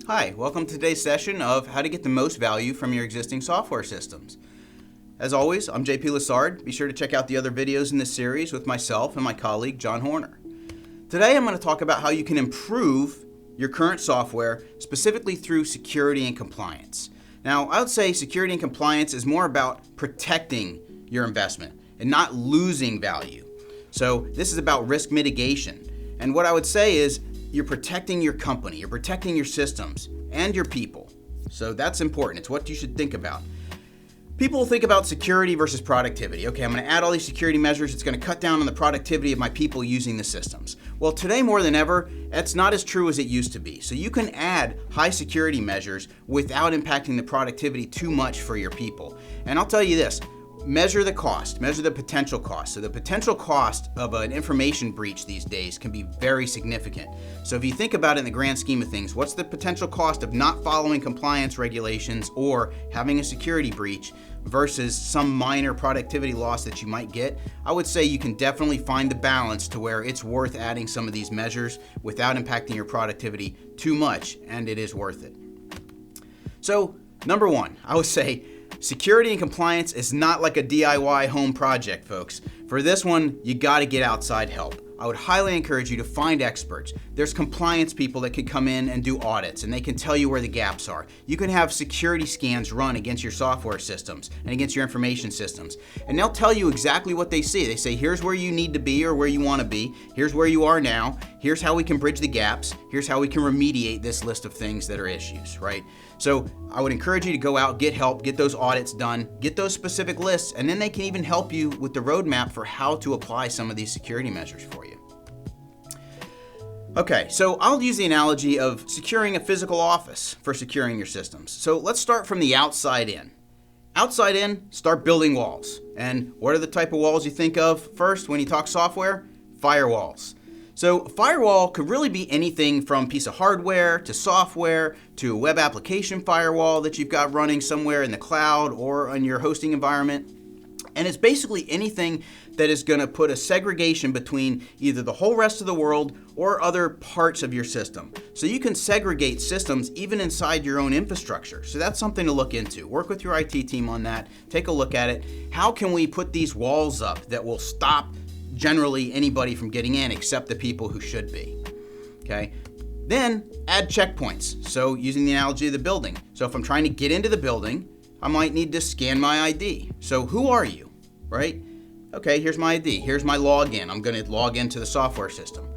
Hi, welcome to today's session of how to get the most value from your existing software systems. As always, I'm JP Lessard. Be sure to check out the other videos in this series with myself and my colleague John Horner. Today I'm going to talk about how you can improve your current software, specifically through security and compliance. Now, I would say security and compliance is more about protecting your investment and not losing value. So this is about risk mitigation. And what I would say is you're protecting your company, you're protecting your systems and your people. So that's important. It's what you should think about. People think about security versus productivity. Okay, I'm going to add all these security measures. It's going to cut down on the productivity of my people using the systems. Well, today more than ever, that's not as true as it used to be. So you can add high security measures without impacting the productivity too much for your people. And I'll tell you this, measure the cost, measure the potential cost. So the potential cost of an information breach these days can be very significant. So if you think about it in the grand scheme of things, what's the potential cost of not following compliance regulations or having a security breach versus some minor productivity loss that you might get? I would say you can definitely find the balance to where it's worth adding some of these measures without impacting your productivity too much, and it is worth it. So number one, I would say security and compliance is not like a DIY home project, folks. For this one, you got to get outside help. I would highly encourage you to find experts. There's compliance people that can come in and do audits, and they can tell you where the gaps are. You can have security scans run against your software systems and against your information systems, and they'll tell you exactly what they see. They say, here's where you need to be or where you want to be. Here's where you are now. Here's how we can bridge the gaps. Here's how we can remediate this list of things that are issues, right? So I would encourage you to go out, get help, get those audits done, get those specific lists, and then they can even help you with the roadmap for how to apply some of these security measures for you. Okay, so I'll use the analogy of securing a physical office for securing your systems. So let's start from the outside in. Outside in, start building walls. And what are the type of walls you think of first when you talk software? Firewalls. So a firewall could really be anything from a piece of hardware to software to a web application firewall that you've got running somewhere in the cloud or on your hosting environment. And it's basically anything that is going to put a segregation between either the whole rest of the world or other parts of your system. So you can segregate systems even inside your own infrastructure. So that's something to look into. Work with your IT team on that. Take a look at it. How can we put these walls up that will stop generally anybody from getting in except the people who should be? Okay. Then add checkpoints. So using the analogy of the building. So if I'm trying to get into the building, I might need to scan my ID. So who are you, right? Okay, here's my ID. Here's my login. I'm going to log into the software system.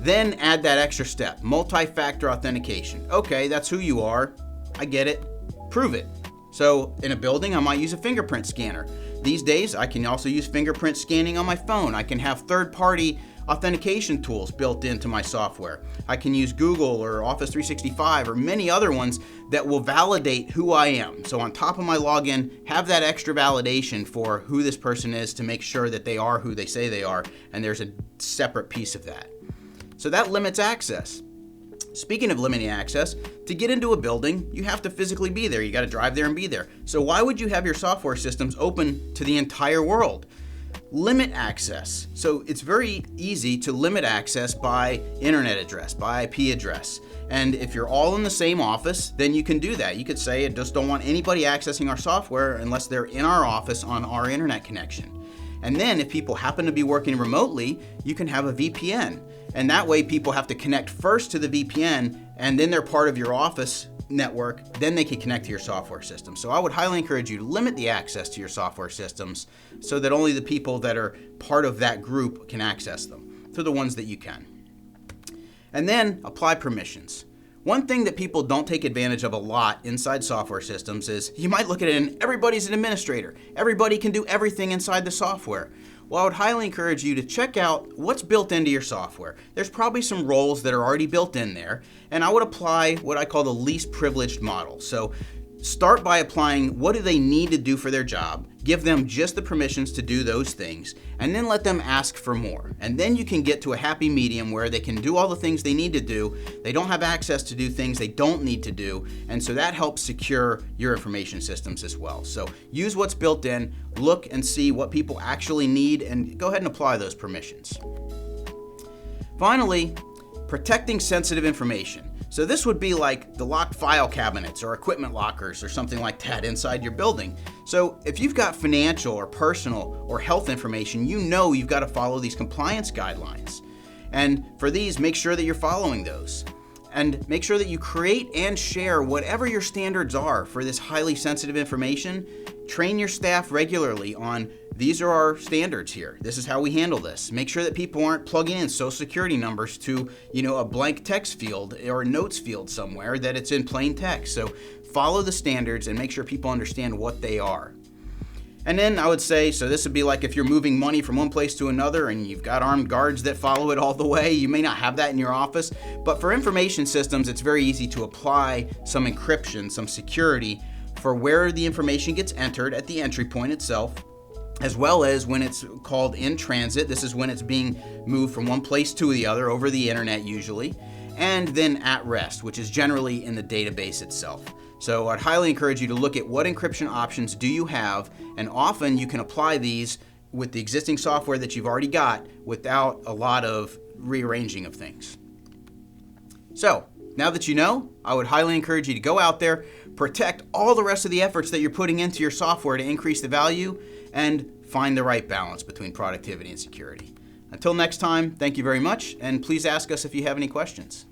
Then add that extra step, multi-factor authentication. Okay, that's who you are. I get it. Prove it. So in a building, I might use a fingerprint scanner. These days, I can also use fingerprint scanning on my phone. I can have third-party authentication tools built into my software. I can use Google or Office 365 or many other ones that will validate who I am. So on top of my login, have that extra validation for who this person is to make sure that they are who they say they are, and there's a separate piece of that. So that limits access. Speaking of limiting access, to get into a building, you have to physically be there. You got to drive there and be there. So why would you have your software systems open to the entire world? Limit access. So it's very easy to limit access by internet address, by IP address. And if you're all in the same office, then you can do that. You could say, I just don't want anybody accessing our software unless they're in our office on our internet connection. And then if people happen to be working remotely, you can have a VPN. And that way people have to connect first to the VPN, and then they're part of your office network, then they can connect to your software system. So I would highly encourage you to limit the access to your software systems so that only the people that are part of that group can access them, to the ones that you can. And then apply permissions. One thing that people don't take advantage of a lot inside software systems is you might look at it and everybody's an administrator. Everybody can do everything inside the software. Well, I would highly encourage you to check out what's built into your software. There's probably some roles that are already built in there, and I would apply what I call the least privileged model. So start by applying what do they need to do for their job, give them just the permissions to do those things, and then let them ask for more. And then you can get to a happy medium where they can do all the things they need to do, they don't have access to do things they don't need to do, and so that helps secure your information systems as well. So use what's built in, look and see what people actually need, and go ahead and apply those permissions. Finally, protecting sensitive information. So this would be like the locked file cabinets or equipment lockers or something like that inside your building. So if you've got financial or personal or health information, you know you've got to follow these compliance guidelines. And for these, make sure that you're following those. And make sure that you create and share whatever your standards are for this highly sensitive information. Train your staff regularly on these are our standards here. This is how we handle this. Make sure that people aren't plugging in social security numbers to, a blank text field or a notes field somewhere, that it's in plain text. So follow the standards and make sure people understand what they are. And then I would say, so this would be like if you're moving money from one place to another and you've got armed guards that follow it all the way. You may not have that in your office, but for information systems, it's very easy to apply some encryption, some security for where the information gets entered at the entry point itself, as well as when it's called in transit. This is when it's being moved from one place to the other over the internet usually, and then at rest, which is generally in the database itself. So I'd highly encourage you to look at what encryption options do you have, and often you can apply these with the existing software that you've already got without a lot of rearranging of things. So now that you know, I would highly encourage you to go out there, protect all the rest of the efforts that you're putting into your software to increase the value, and find the right balance between productivity and security. Until next time, thank you very much, and please ask us if you have any questions.